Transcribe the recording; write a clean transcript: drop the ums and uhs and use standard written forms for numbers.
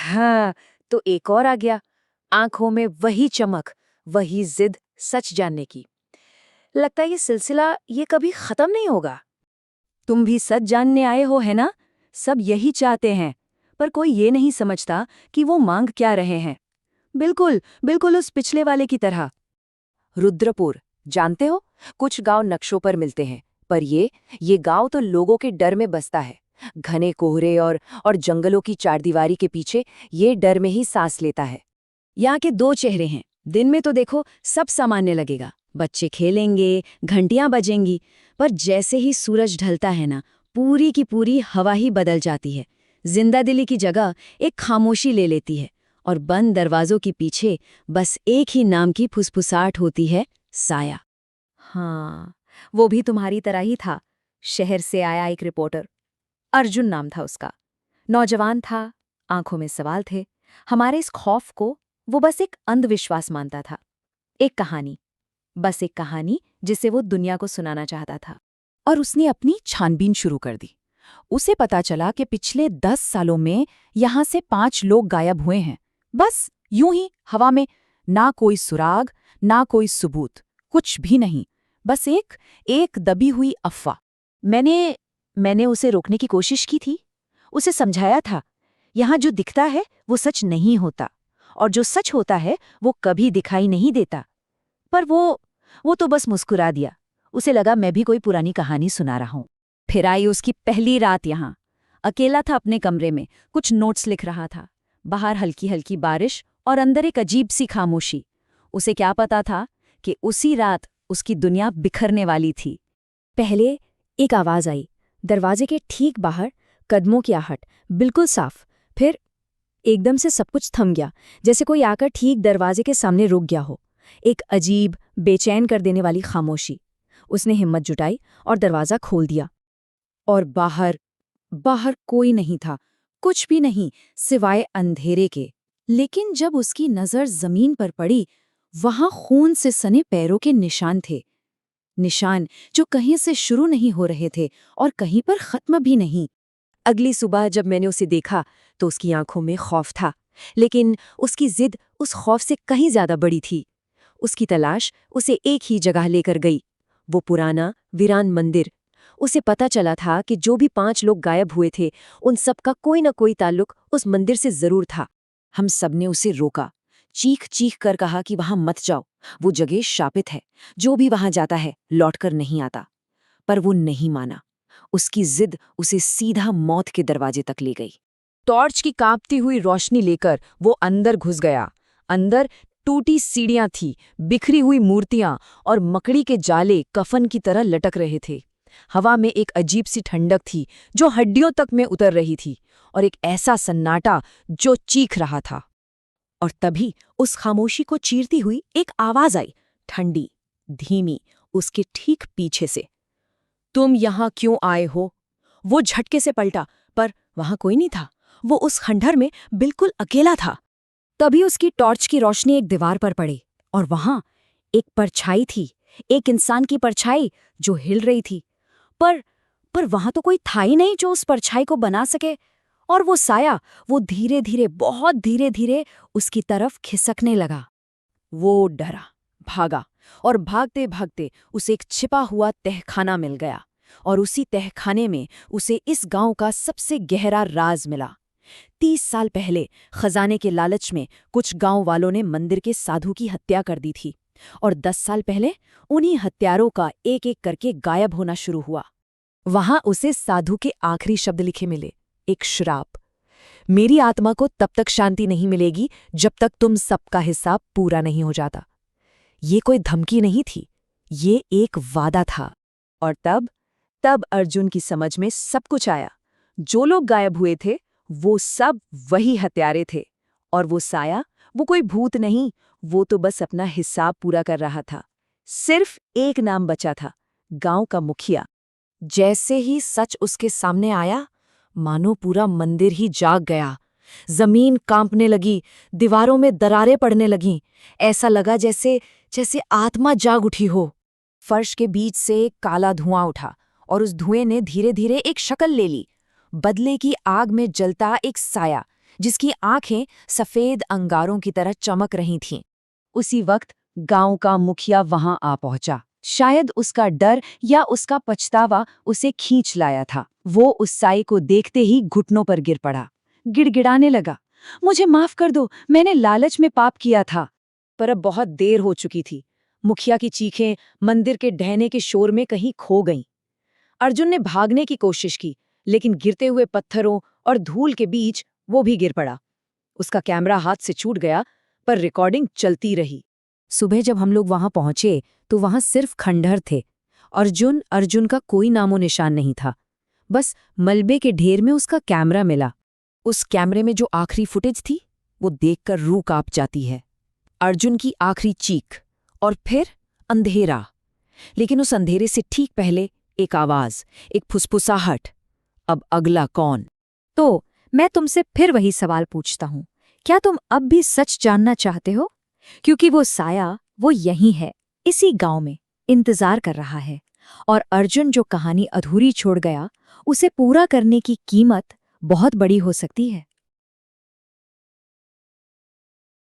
हाँ, तो एक और आ गया। आंखों में वही चमक, वही जिद सच जानने की। लगता है ये सिलसिला ये कभी खत्म नहीं होगा। तुम भी सच जानने आए हो, है ना? सब यही चाहते हैं, पर कोई ये नहीं समझता कि वो मांग क्या रहे हैं। बिल्कुल बिल्कुल उस पिछले वाले की तरह। रुद्रपुर, जानते हो, कुछ गांव नक्शों पर मिलते हैं, पर ये गांव तो लोगों के डर में बसता है। घने कोहरे और जंगलों की चारदीवारी के पीछे ये डर में ही सांस लेता है। यहाँ के दो चेहरे हैं। दिन में तो देखो सब सामान्य लगेगा, बच्चे खेलेंगे, घंटियां बजेंगी, पर जैसे ही सूरज ढलता है ना, पूरी की पूरी हवा ही बदल जाती है। जिंदादिली की जगह एक खामोशी ले लेती है, और बंद दरवाजों के पीछे बस एक ही नाम की फुसफुसाहट होती है, साया। हाँ, वो भी तुम्हारी तरह ही था। शहर से आया एक रिपोर्टर, अर्जुन नाम था उसका। नौजवान था, आंखों में सवाल थे। हमारे इस खौफ को वो बस एक अंधविश्वास मानता था। एक कहानी, बस एक कहानी जिसे वो दुनिया को सुनाना चाहता था। और उसने अपनी छानबीन शुरू कर दी। उसे पता चला कि पिछले 10 सालों में यहां से 5 लोग गायब हुए हैं। बस यूं ही हवा में, ना कोई सुराग, ना कोई सबूत, कुछ भी नहीं। बस एक दबी हुई अफवाह। मैंने उसे रोकने की कोशिश की थी। उसे समझाया था, यहाँ जो दिखता है वो सच नहीं होता, और जो सच होता है वो कभी दिखाई नहीं देता। पर वो तो बस मुस्कुरा दिया। उसे लगा मैं भी कोई पुरानी कहानी सुना रहा हूं। फिर आई उसकी पहली रात यहाँ। अकेला था अपने कमरे में, कुछ नोट्स लिख रहा था। बाहर हल्की हल्की बारिश और अंदर एक अजीब सी खामोशी। उसे क्या पता था कि उसी रात उसकी दुनिया बिखरने वाली थी। पहले एक आवाज आई, दरवाजे के ठीक बाहर, कदमों की आहट, बिल्कुल साफ। फिर एकदम से सब कुछ थम गया, जैसे कोई आकर ठीक दरवाजे के सामने रुक गया हो। एक अजीब, बेचैन कर देने वाली खामोशी। उसने हिम्मत जुटाई और दरवाज़ा खोल दिया। और बाहर बाहर कोई नहीं था, कुछ भी नहीं, सिवाय अंधेरे के। लेकिन जब उसकी नज़र जमीन पर पड़ी, वहां खून से सने पैरों के निशान थे। निशान जो कहीं से शुरू नहीं हो रहे थे और कहीं पर खत्म भी नहीं। अगली सुबह जब मैंने उसे देखा तो उसकी आंखों में खौफ था, लेकिन उसकी जिद उस खौफ से कहीं ज्यादा बड़ी थी। उसकी तलाश उसे एक ही जगह लेकर गई, वो पुराना वीरान मंदिर। उसे पता चला था कि जो भी 5 लोग गायब हुए थे, उन सबका कोई न कोई ताल्लुक उस मंदिर से जरूर था। हम सबने उसे रोका, चीख चीख कर कहा कि वहां मत जाओ, वो जगह शापित है, जो भी वहां जाता है लौटकर नहीं आता। पर वो नहीं माना। उसकी जिद उसे सीधा मौत के दरवाजे तक ले गई। टॉर्च की कांपती हुई रोशनी लेकर वो अंदर घुस गया। अंदर टूटी सीढ़ियां थी, बिखरी हुई मूर्तियां और मकड़ी के जाले कफन की तरह लटक रहे थे। हवा में एक अजीब सी ठंडक थी जो हड्डियों तक में उतर रही थी, और एक ऐसा सन्नाटा जो चीख रहा था। और तभी उस खामोशी को चीरती हुई एक आवाज आई, ठंडी, धीमी, उसके ठीक पीछे से। तुम यहां क्यों आए हो? वो झटके से पलटा, पर वहां कोई नहीं था। वो उस खंडहर में बिल्कुल अकेला था। तभी उसकी टॉर्च की रोशनी एक दीवार पर पड़ी, और वहां एक परछाई थी, एक इंसान की परछाई जो हिल रही थी। पर वहां तो कोई था ही नहीं जो उस परछाई को बना सके। और वो साया, वो धीरे धीरे, बहुत धीरे धीरे उसकी तरफ खिसकने लगा। वो डरा, भागा, और भागते भागते उसे एक छिपा हुआ तहखाना मिल गया। और उसी तहखाने में उसे इस गांव का सबसे गहरा राज मिला। 30 साल पहले खजाने के लालच में कुछ गांव वालों ने मंदिर के साधु की हत्या कर दी थी, और 10 साल पहले उन्हीं हत्यारों का एक एक करके गायब होना शुरू हुआ। वहां उसे साधु के आखिरी शब्द लिखे मिले, एक श्राप। मेरी आत्मा को तब तक शांति नहीं मिलेगी जब तक तुम सबका हिसाब पूरा नहीं हो जाता। ये कोई धमकी नहीं थी, ये एक वादा था। और तब अर्जुन की समझ में सब कुछ आया। जो लोग गायब हुए थे वो सब वही हत्यारे थे, और वो साया, वो कोई भूत नहीं, वो तो बस अपना हिसाब पूरा कर रहा था। सिर्फ एक नाम बचा था, गांव का मुखिया। जैसे ही सच उसके सामने आया, मानो पूरा मंदिर ही जाग गया। जमीन कांपने लगी, दीवारों में दरारें पड़ने लगीं। ऐसा लगा जैसे आत्मा जाग उठी हो। फर्श के बीच से एक काला धुआं उठा, और उस धुएं ने धीरे धीरे एक शक्ल ले ली। बदले की आग में जलता एक साया, जिसकी आंखें सफेद अंगारों की तरह चमक रही थीं। उसी वक्त गांव का मुखिया वहां आ पहुंचा। शायद उसका डर या उसका पछतावा उसे खींच लाया था। वो उस साई को देखते ही घुटनों पर गिर पड़ा, गिड़गिड़ाने लगा, मुझे माफ कर दो, मैंने लालच में पाप किया था। पर अब बहुत देर हो चुकी थी। मुखिया की चीखें मंदिर के ढहने के शोर में कहीं खो गईं। अर्जुन ने भागने की कोशिश की, लेकिन गिरते हुए पत्थरों और धूल के बीच वो भी गिर पड़ा। उसका कैमरा हाथ से छूट गया, पर रिकॉर्डिंग चलती रही। सुबह जब हम लोग वहां पहुंचे तो वहां सिर्फ खंडहर थे। अर्जुन का कोई नामो निशान नहीं था। बस मलबे के ढेर में उसका कैमरा मिला। उस कैमरे में जो आखिरी फुटेज थी वो देखकर रूह कांप जाती है। अर्जुन की आखिरी चीख और फिर अंधेरा। लेकिन उस अंधेरे से ठीक पहले एक आवाज, एक फुसफुसाहट। अब अगला कौन? तो मैं तुमसे फिर वही सवाल पूछता हूँ, क्या तुम अब भी सच जानना चाहते हो? क्योंकि वो साया वो यहीं है, इसी गांव में इंतजार कर रहा है। और अर्जुन जो कहानी अधूरी छोड़ गया, उसे पूरा करने की कीमत बहुत बड़ी हो सकती है।